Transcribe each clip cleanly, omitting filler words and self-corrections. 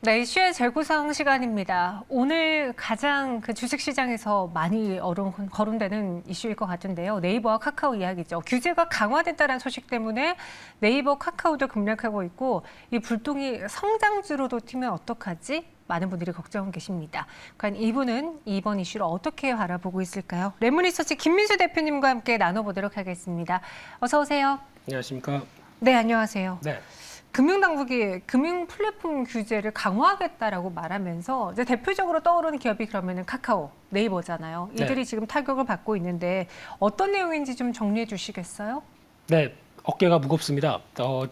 네, 이슈의 재구성 시간입니다. 오늘 가장 주식시장에서 많이 거론되는 이슈일 것 같은데요. 네이버와 카카오 이야기죠. 규제가 강화됐다는 소식 때문에 네이버, 카카오도 급락하고 있고 이 불똥이 성장주로도 튀면 어떡하지? 많은 분들이 걱정 계십니다. 과연 이분은 이번 이슈를 어떻게 바라보고 있을까요? 레몬리서치 김민수 대표님과 함께 나눠보도록 하겠습니다. 어서 오세요. 안녕하십니까? 네, 안녕하세요. 네. 금융당국이 금융 플랫폼 규제를 강화하겠다라고 말하면서 이제 대표적으로 떠오르는 기업이 그러면은 카카오, 네이버잖아요. 이들이 네. 지금 타격을 받고 있는데 어떤 내용인지 좀 정리해 주시겠어요? 네, 어깨가 무겁습니다.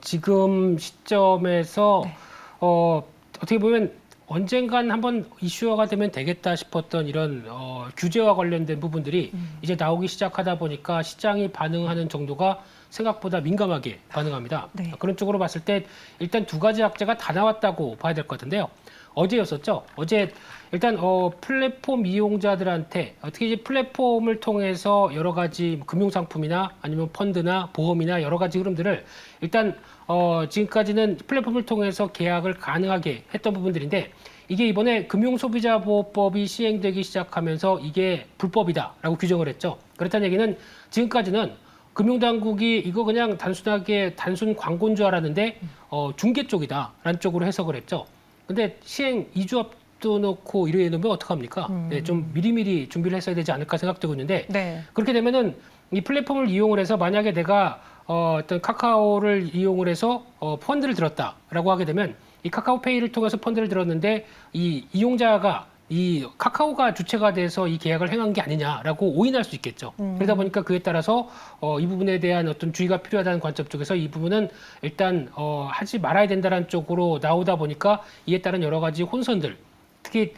지금 시점에서 네. 어떻게 보면 언젠간 한번 이슈화가 되면 되겠다 싶었던 이런 규제와 관련된 부분들이 이제 나오기 시작하다 보니까 시장이 반응하는 정도가 생각보다 민감하게 반응합니다. 네. 그런 쪽으로 봤을 때 일단 두 가지 악재가 다 나왔다고 봐야 될 것 같은데요. 어제였었죠. 어제 일단 플랫폼 이용자들한테 특히 이제 플랫폼을 통해서 여러 가지 금융 상품이나 아니면 펀드나 보험이나 여러 가지 흐름들을 일단 지금까지는 플랫폼을 통해서 계약을 가능하게 했던 부분들인데 이게 이번에 금융소비자보호법이 시행되기 시작하면서 이게 불법이다라고 규정을 했죠. 그렇다는 얘기는 지금까지는 금융당국이 이거 그냥 단순하게 단순 광고인 줄 알았는데 중개 쪽이다라는 쪽으로 해석을 했죠. 근데 시행 2주 앞도 놓고 이래 놓으면 어떡합니까? 네, 좀 미리미리 준비를 했어야 되지 않을까 생각되고 있는데 네. 그렇게 되면은 이 플랫폼을 이용을 해서 만약에 내가 어떤 카카오를 이용을 해서 펀드를 들었다라고 하게 되면 이 카카오페이를 통해서 펀드를 들었는데 이 이용자가 이 카카오가 주체가 돼서 이 계약을 행한 게 아니냐라고 오인할 수 있겠죠. 그러다 보니까 그에 따라서 이 부분에 대한 어떤 주의가 필요하다는 관점 쪽에서 이 부분은 일단 하지 말아야 된다는 쪽으로 나오다 보니까 이에 따른 여러 가지 혼선들 특히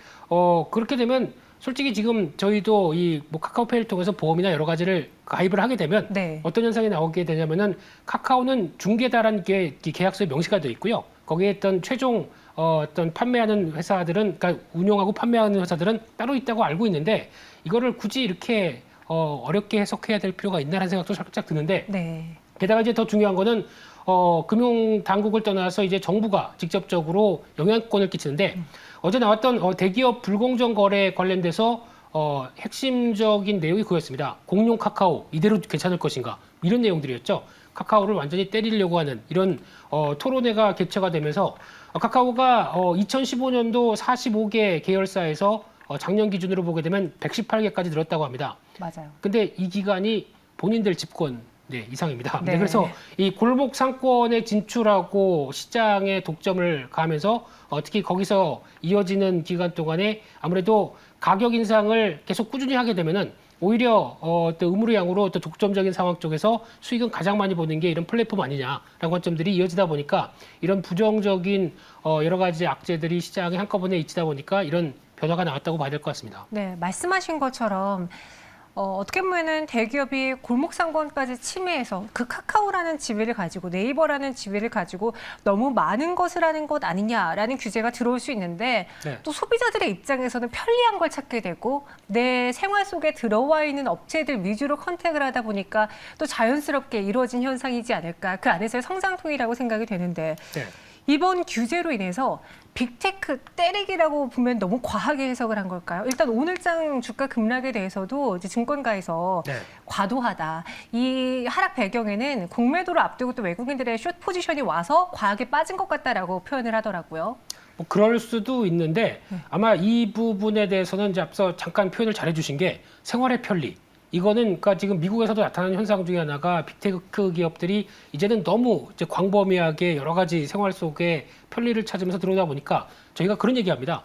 그렇게 되면 솔직히 지금 저희도 이 뭐 카카오페이를 통해서 보험이나 여러 가지를 가입을 하게 되면 네. 어떤 현상이 나오게 되냐면은 카카오는 중개다라는 게 계약서에 명시가 되어 있고요. 거기에 있던 최종 어떤 판매하는 회사들은 그러니까 운영하고 판매하는 회사들은 따로 있다고 알고 있는데 이거를 굳이 이렇게 어렵게 해석해야 될 필요가 있나라는 생각도 살짝 드는데 네. 게다가 이제 더 중요한 거는 금융 당국을 떠나서 이제 정부가 직접적으로 영향권을 끼치는데 어제 나왔던 대기업 불공정 거래 관련돼서 핵심적인 내용이 그거였습니다. 공룡 카카오 이대로 괜찮을 것인가 이런 내용들이었죠. 카카오를 완전히 때리려고 하는 이런 토론회가 개최가 되면서 카카오가 2015년도 45개 계열사에서 작년 기준으로 보게 되면 118개까지 늘었다고 합니다. 맞아요. 근데 이 기간이 본인들 집권 이상입니다. 네. 그래서 이 골목 상권에 진출하고 시장에 독점을 가하면서 특히 거기서 이어지는 기간 동안에 아무래도 가격 인상을 계속 꾸준히 하게 되면은 오히려 또 의무량으로 또 독점적인 상황 쪽에서 수익은 가장 많이 보는 게 이런 플랫폼 아니냐라는 관점들이 이어지다 보니까 이런 부정적인 여러 가지 악재들이 시장에 한꺼번에 있다 보니까 이런 변화가 나왔다고 봐야 될 것 같습니다. 네, 말씀하신 것처럼 어떻게 보면은 대기업이 골목상권까지 침해해서 그 카카오라는 지위를 가지고 네이버라는 지위를 가지고 너무 많은 것을 하는 것 아니냐라는 규제가 들어올 수 있는데 네. 또 소비자들의 입장에서는 편리한 걸 찾게 되고 내 생활 속에 들어와 있는 업체들 위주로 컨택을 하다 보니까 또 자연스럽게 이루어진 현상이지 않을까. 그 안에서의 성장통이라고 생각이 되는데 네. 이번 규제로 인해서 빅테크 때리기라고 보면 너무 과하게 해석을 한 걸까요? 일단 오늘장 주가 급락에 대해서도 이제 증권가에서 네. 과도하다. 이 하락 배경에는 공매도를 앞두고 또 외국인들의 숏 포지션이 와서 과하게 빠진 것 같다라고 표현을 하더라고요. 뭐 그럴 수도 있는데 아마 이 부분에 대해서는 이제 앞서 잠깐 표현을 잘해주신 게 생활의 편리. 이거는 그러니까 지금 미국에서도 나타나는 현상 중에 하나가 빅테크 기업들이 이제는 너무 이제 광범위하게 여러 가지 생활 속에 편리를 찾으면서 들어오다 보니까 저희가 그런 얘기합니다.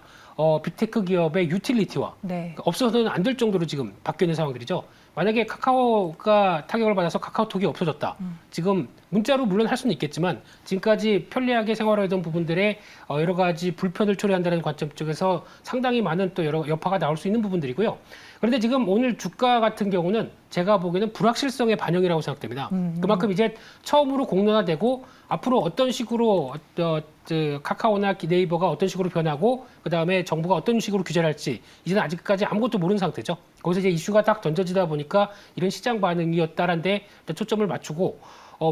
빅테크 기업의 유틸리티와 네. 그러니까 없어서는 안 될 정도로 지금 바뀌어 있는 상황들이죠. 만약에 카카오가 타격을 받아서 카카오톡이 없어졌다. 지금 문자로 물론 할 수는 있겠지만 지금까지 편리하게 생활하던 부분들에 여러 가지 불편을 초래한다는 관점 쪽에서 상당히 많은 또 여러 여파가 나올 수 있는 부분들이고요. 그런데 지금 오늘 주가 같은 경우는 제가 보기에는 불확실성의 반영이라고 생각됩니다. 그만큼 이제 처음으로 공론화되고 앞으로 어떤 식으로 카카오나 네이버가 어떤 식으로 변하고 그다음에 정부가 어떤 식으로 규제를 할지 이제는 아직까지 아무것도 모르는 상태죠. 거기서 이제 이슈가 딱 던져지다 보니까 이런 시장 반응이었다라는 데 초점을 맞추고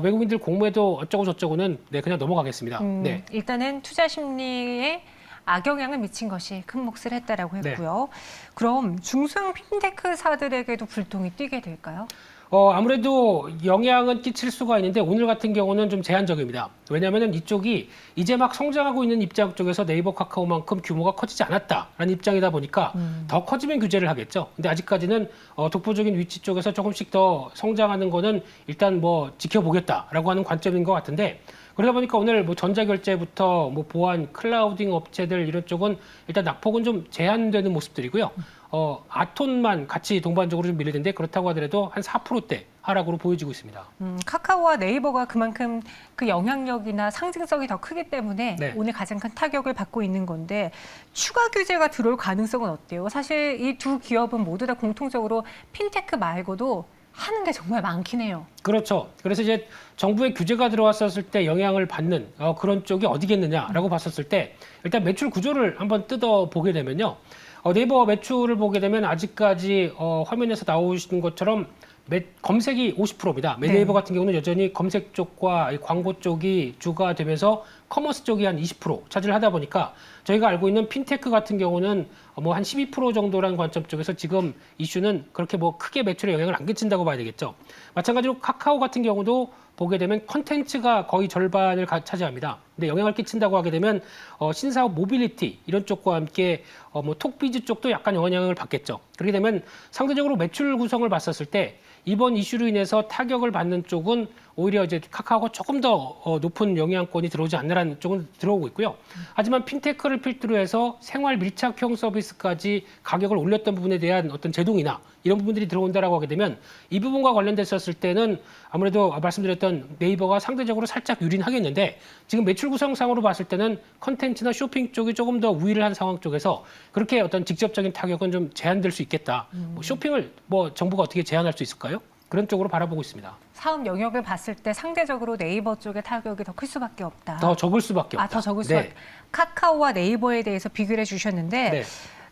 외국인들 공매도 어쩌고 저쩌고는 그냥 넘어가겠습니다. 네. 일단은 투자 심리에 악영향을 미친 것이 큰 몫을 했다라고 했고요. 그럼 중소형 핀테크사들에게도 불똥이 튀게 될까요? 아무래도 영향은 끼칠 수가 있는데 오늘 같은 경우는 좀 제한적입니다. 왜냐하면 이쪽이 이제 막 성장하고 있는 입장 쪽에서 네이버 카카오만큼 규모가 커지지 않았다라는 입장이다 보니까 더 커지면 규제를 하겠죠. 근데 아직까지는 독보적인 위치 쪽에서 조금씩 더 성장하는 거는 일단 뭐 지켜보겠다라고 하는 관점인 것 같은데 그러다 보니까 오늘 뭐 전자결제부터 뭐 보안, 클라우딩 업체들 이런 쪽은 일단 낙폭은 좀 제한되는 모습들이고요. 아톤만 같이 동반적으로 좀 밀리는데 그렇다고 하더라도 한 4%대 하락으로 보여지고 있습니다. 카카오와 네이버가 그만큼 그 영향력이나 상징성이 더 크기 때문에 네. 오늘 가장 큰 타격을 받고 있는 건데 추가 규제가 들어올 가능성은 어때요? 사실 이 두 기업은 모두 다 공통적으로 핀테크 말고도 하는 게 정말 많긴 해요. 그렇죠. 그래서 이제 정부의 규제가 들어왔었을 때 영향을 받는 그런 쪽이 어디겠느냐라고 봤었을 때 일단 매출 구조를 한번 뜯어보게 되면요. 네이버 매출을 보게 되면 아직까지 화면에서 나오시는 것처럼 검색이 50%입니다. 네이버 같은 경우는 여전히 검색 쪽과 광고 쪽이 주가 되면서 커머스 쪽이 한 20% 차지를 하다 보니까 저희가 알고 있는 핀테크 같은 경우는 뭐 한 12% 정도라는 관점 쪽에서 지금 이슈는 그렇게 뭐 크게 매출에 영향을 안 끼친다고 봐야 되겠죠. 마찬가지로 카카오 같은 경우도 보게 되면 컨텐츠가 거의 절반을 차지합니다. 근데 영향을 끼친다고 하게 되면 신사업 모빌리티 이런 쪽과 함께 뭐 톡비즈 쪽도 약간 영향을 받겠죠. 그렇게 되면 상대적으로 매출 구성을 봤었을 때 이번 이슈로 인해서 타격을 받는 쪽은 오히려 이제 카카오가 조금 더 높은 영향권이 들어오지 않느라는 쪽은 들어오고 있고요. 하지만 핀테크를 필두로 해서 생활 밀착형 서비스까지 가격을 올렸던 부분에 대한 어떤 제동이나 이런 부분들이 들어온다라고 하게 되면 이 부분과 관련됐었을 때는 아무래도 말씀드렸던 네이버가 상대적으로 살짝 유린하겠는데 지금 매출 구성상으로 봤을 때는 컨텐츠나 쇼핑 쪽이 조금 더 우위를 한 상황 쪽에서 그렇게 어떤 직접적인 타격은 좀 제한될 수 있겠다. 뭐 쇼핑을 뭐 정부가 어떻게 제한할 수 있을까요? 그런 쪽으로 바라보고 있습니다. 사업 영역을 봤을 때 상대적으로 네이버 쪽의 타격이 더 클 수밖에 없다. 더 적을 수밖에 없다. 더 적을 수밖에. 카카오와 네이버에 대해서 비교를 해주셨는데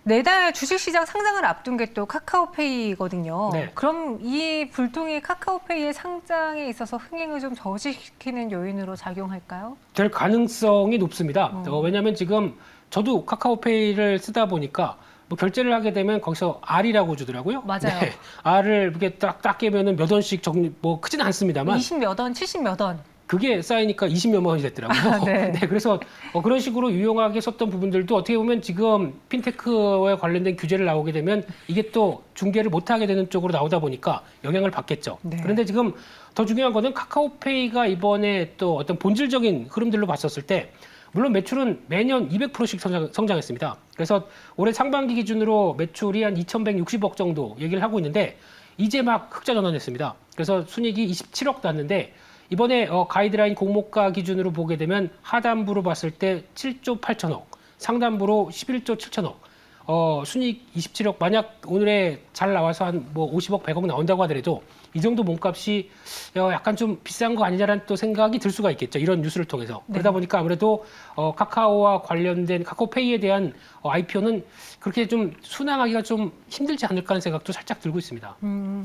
내달 주식시장 상장을 앞둔 게 또 카카오페이거든요. 그럼 이 불통이 카카오페이의 상장에 있어서 흥행을 좀 저지시키는 요인으로 작용할까요? 될 가능성이 높습니다. 왜냐하면 지금 저도 카카오페이를 쓰다 보니까 뭐 결제를 하게 되면 거기서 R이라고 주더라고요. 맞아요. 네. R을 이렇게 딱 깨면은 몇 원씩 뭐 크진 않습니다만 20몇 원, 70몇 원. 그게 쌓이니까 20몇만 원이 됐더라고요. 네. 그래서 그런 식으로 유용하게 썼던 부분들도 어떻게 보면 지금 핀테크에 관련된 규제를 나오게 되면 이게 또 중개를 못하게 되는 쪽으로 나오다 보니까 영향을 받겠죠. 그런데 지금 더 중요한 거는 카카오페이가 이번에 또 어떤 본질적인 흐름들로 봤었을 때 물론 매출은 매년 200%씩 성장했습니다. 그래서 올해 상반기 기준으로 매출이 한 2,160억 정도 얘기를 하고 있는데 이제 막 흑자 전환했습니다. 그래서 순이익이 27억 났는데 이번에 가이드라인 공모가 기준으로 보게 되면 하단부로 봤을 때 7조 8천억, 상단부로 11조 7천억. 순이익 27억 만약 오늘에 잘 나와서 한 뭐 50억, 100억 나온다고 하더라도 이 정도 몸값이 약간 좀 비싼 거 아니냐라는 또 생각이 들 수가 있겠죠. 이런 뉴스를 통해서. 그러다 보니까 아무래도 카카오와 관련된 카카오페이에 대한 IPO는 그렇게 좀 순항하기가 좀 힘들지 않을까 하는 생각도 살짝 들고 있습니다.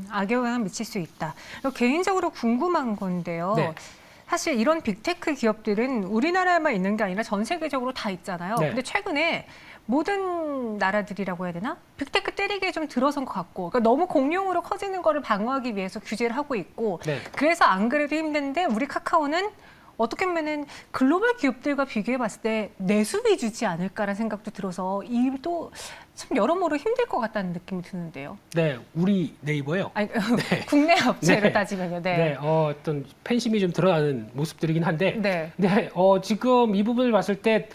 악영향을 미칠 수 있다. 개인적으로 궁금한 건데요. 사실 이런 빅테크 기업들은 우리나라에만 있는 게 아니라 전 세계적으로 다 있잖아요. 근데 최근에 모든 나라들이라고 해야 되나? 빅테크 때리기에 좀 들어선 것 같고 그러니까 너무 공룡으로 커지는 거를 방어하기 위해서 규제를 하고 있고 그래서 안 그래도 힘든데 우리 카카오는 어떻게 보면은 글로벌 기업들과 비교해 봤을 때 내수 위주지 않을까라는 생각도 들어서 이도 참 여러모로 힘들 것 같다는 느낌이 드는데요. 네, 우리 네이버요. 아니, 국내 업체로 따지면요. 어떤 팬심이 좀 드러나는 모습들이긴 한데, 지금 이 부분을 봤을 때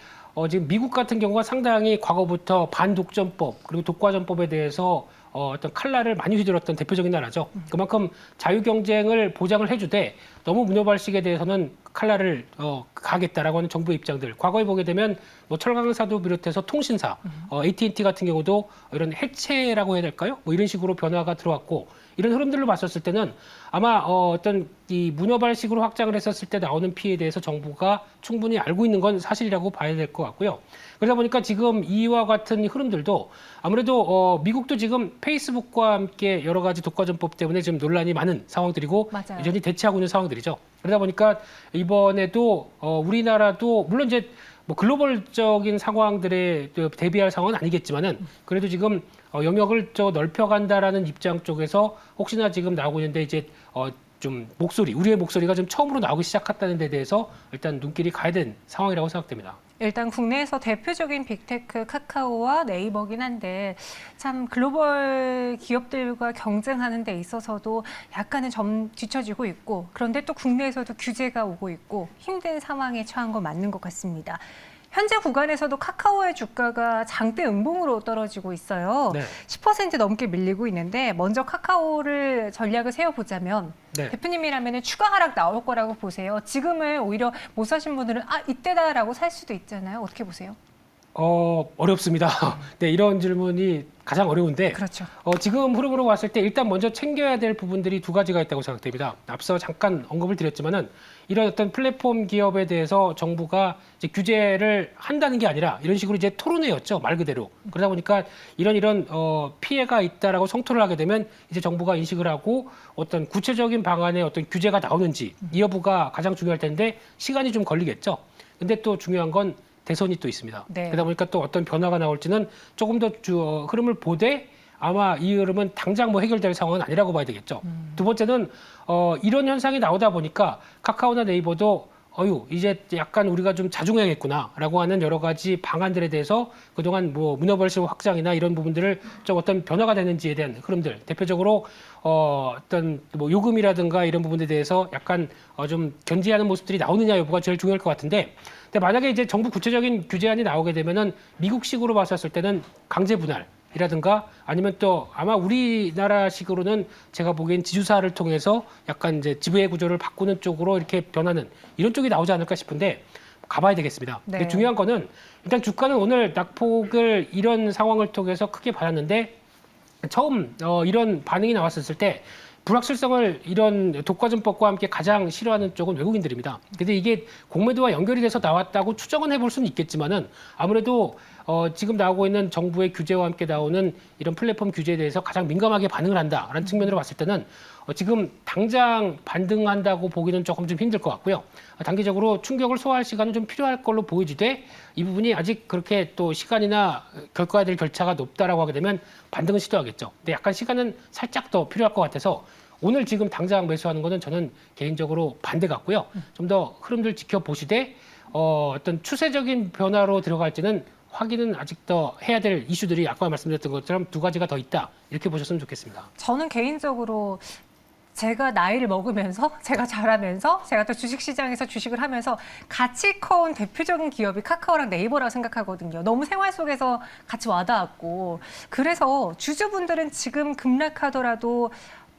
지금 미국 같은 경우가 상당히 과거부터 반독점법 그리고 독과점법에 대해서 어떤 칼날을 많이 휘둘렀던 대표적인 나라죠. 그만큼 자유 경쟁을 보장을 해주되 너무 무녀발식에 대해서는 칼날을 가겠다라고 하는 정부의 입장들. 과거에 보게 되면 뭐 철강사도 비롯해서 통신사, AT&T 같은 경우도 이런 해체라고 해야 될까요? 뭐 이런 식으로 변화가 들어왔고 이런 흐름들로 봤었을 때는 아마 어떤 이 무녀발식으로 확장을 했었을 때 나오는 피해에 대해서 정부가 충분히 알고 있는 건 사실이라고 봐야 될 것 같고요. 그러다 보니까 지금 이와 같은 흐름들도 아무래도 미국도 지금 페이스북과 함께 여러 가지 독과점법 때문에 지금 논란이 많은 상황들이고 여전히 대치하고 있는 상황들이죠. 그러다 보니까 이번에도 우리나라도 물론 이제 뭐 글로벌적인 상황들에 대비할 상황은 아니겠지만은 그래도 지금 영역을 넓혀간다라는 입장 쪽에서 혹시나 지금 나오고 있는데 이제 좀 우리의 목소리가 좀 처음으로 나오기 시작했다는 데 대해서 일단 눈길이 가야 되는 상황이라고 생각됩니다. 일단 국내에서 대표적인 빅테크 카카오와 네이버긴 한데 참 글로벌 기업들과 경쟁하는 데 있어서도 약간은 뒤처지고 있고 그런데 또 국내에서도 규제가 오고 있고 힘든 상황에 처한 건 맞는 것 같습니다. 현재 구간에서도 카카오의 주가가 장대 음봉으로 떨어지고 있어요. 네. 10% 넘게 밀리고 있는데 먼저 카카오를 전략을 세워보자면 네. 대표님이라면 추가 하락 나올 거라고 보세요. 지금은 오히려 못 사신 분들은 이때다라고 살 수도 있잖아요. 어떻게 보세요? 어렵습니다. 네, 이런 질문이 가장 어려운데 그렇죠. 지금 흐름으로 봤을 때 일단 먼저 챙겨야 될 부분들이 두 가지가 있다고 생각됩니다. 앞서 잠깐 언급을 드렸지만은 이런 어떤 플랫폼 기업에 대해서 정부가 이제 규제를 한다는 게 아니라 이런 식으로 이제 토론회였죠, 말 그대로. 그러다 보니까 이런 피해가 있다라고 성토를 하게 되면 이제 정부가 인식을 하고 어떤 구체적인 방안의 어떤 규제가 나오는지 이 여부가 가장 중요할 텐데 시간이 좀 걸리겠죠. 근데 또 중요한 건 대선이 또 있습니다. 네. 그러다 보니까 또 어떤 변화가 나올지는 조금 더 흐름을 보되 아마 이 흐름은 당장 뭐 해결될 상황은 아니라고 봐야 되겠죠. 두 번째는 이런 현상이 나오다 보니까 카카오나 네이버도 이제 약간 우리가 좀 자중해야겠구나라고 하는 여러 가지 방안들에 대해서 그동안 뭐 문어발식 확장이나 이런 부분들을 좀 어떤 변화가 되는지에 대한 흐름들, 대표적으로 어떤 뭐 요금이라든가 이런 부분에 대해서 약간 좀 견제하는 모습들이 나오느냐 여부가 제일 중요할 것 같은데, 근데 만약에 이제 정부 구체적인 규제안이 나오게 되면은 미국식으로 봤었을 때는 강제 분할이라든가 아니면 또 아마 우리나라식으로는 제가 보기엔 지주사를 통해서 약간 이제 지배 구조를 바꾸는 쪽으로 이렇게 변하는 이런 쪽이 나오지 않을까 싶은데 가봐야 되겠습니다. 네. 근데 중요한 거는 일단 주가는 오늘 낙폭을 이런 상황을 통해서 크게 받았는데 처음 이런 반응이 나왔었을 때 불확실성을 이런 독과점법과 함께 가장 싫어하는 쪽은 외국인들입니다. 근데 이게 공매도와 연결이 돼서 나왔다고 추정은 해볼 수는 있겠지만은 아무래도 지금 나오고 있는 정부의 규제와 함께 나오는 이런 플랫폼 규제에 대해서 가장 민감하게 반응을 한다라는 측면으로 봤을 때는 지금 당장 반등한다고 보기는 조금 좀 힘들 것 같고요. 단기적으로 충격을 소화할 시간은 좀 필요할 걸로 보여지되 이 부분이 아직 그렇게 또 시간이나 겪어야 될 절차가 높다라고 하게 되면 반등은 시도하겠죠. 근데 약간 시간은 살짝 더 필요할 것 같아서 오늘 지금 당장 매수하는 거는 저는 개인적으로 반대 같고요. 좀 더 흐름들 지켜보시되 어떤 추세적인 변화로 들어갈지는 확인은 아직 더 해야 될 이슈들이 아까 말씀드렸던 것처럼 두 가지가 더 있다. 이렇게 보셨으면 좋겠습니다. 저는 개인적으로 제가 나이를 먹으면서 제가 자라면서 제가 또 주식시장에서 주식을 하면서 같이 커온 대표적인 기업이 카카오랑 네이버라고 생각하거든요. 너무 생활 속에서 같이 와닿았고 그래서 주주분들은 지금 급락하더라도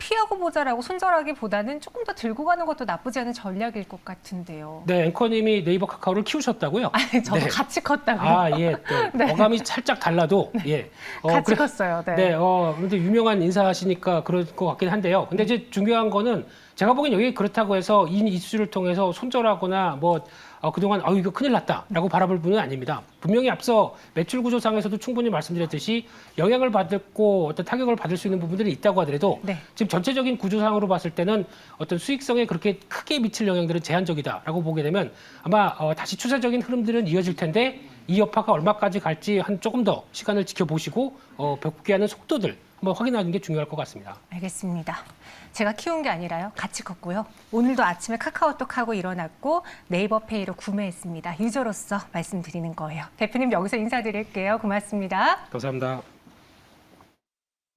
피하고 보자라고 손절하기보다는 조금 더 들고 가는 것도 나쁘지 않은 전략일 것 같은데요. 네, 앵커님이 네이버 카카오를 키우셨다고요? 아니, 저도 네. 같이 컸다고요. 아, 예. 또 네. 어감이 살짝 달라도 예. 같이 컸어요. 네. 네, 근데 유명한 인사하시니까 그럴 것 같긴 한데요. 근데 이제 중요한 거는 제가 보기엔 여기 그렇다고 해서 이 이슈를 통해서 손절하거나 뭐 그동안 이거 큰일 났다라고 바라볼 분은 아닙니다. 분명히 앞서 매출 구조상에서도 충분히 말씀드렸듯이 영향을 받고 어떤 타격을 받을 수 있는 부분들이 있다고 하더라도 네. 지금 전체적인 구조상으로 봤을 때는 어떤 수익성에 그렇게 크게 미칠 영향들은 제한적이다라고 보게 되면 아마 다시 추세적인 흐름들은 이어질 텐데 이 여파가 얼마까지 갈지 한 조금 더 시간을 지켜보시고 복귀하는 속도들 한번 확인하는 게 중요할 것 같습니다. 알겠습니다. 제가 키운 게 아니라요. 같이 컸고요. 오늘도 아침에 카카오톡 하고 일어났고 네이버 페이로 구매했습니다. 유저로서 말씀드리는 거예요. 대표님 여기서 인사드릴게요. 고맙습니다. 감사합니다.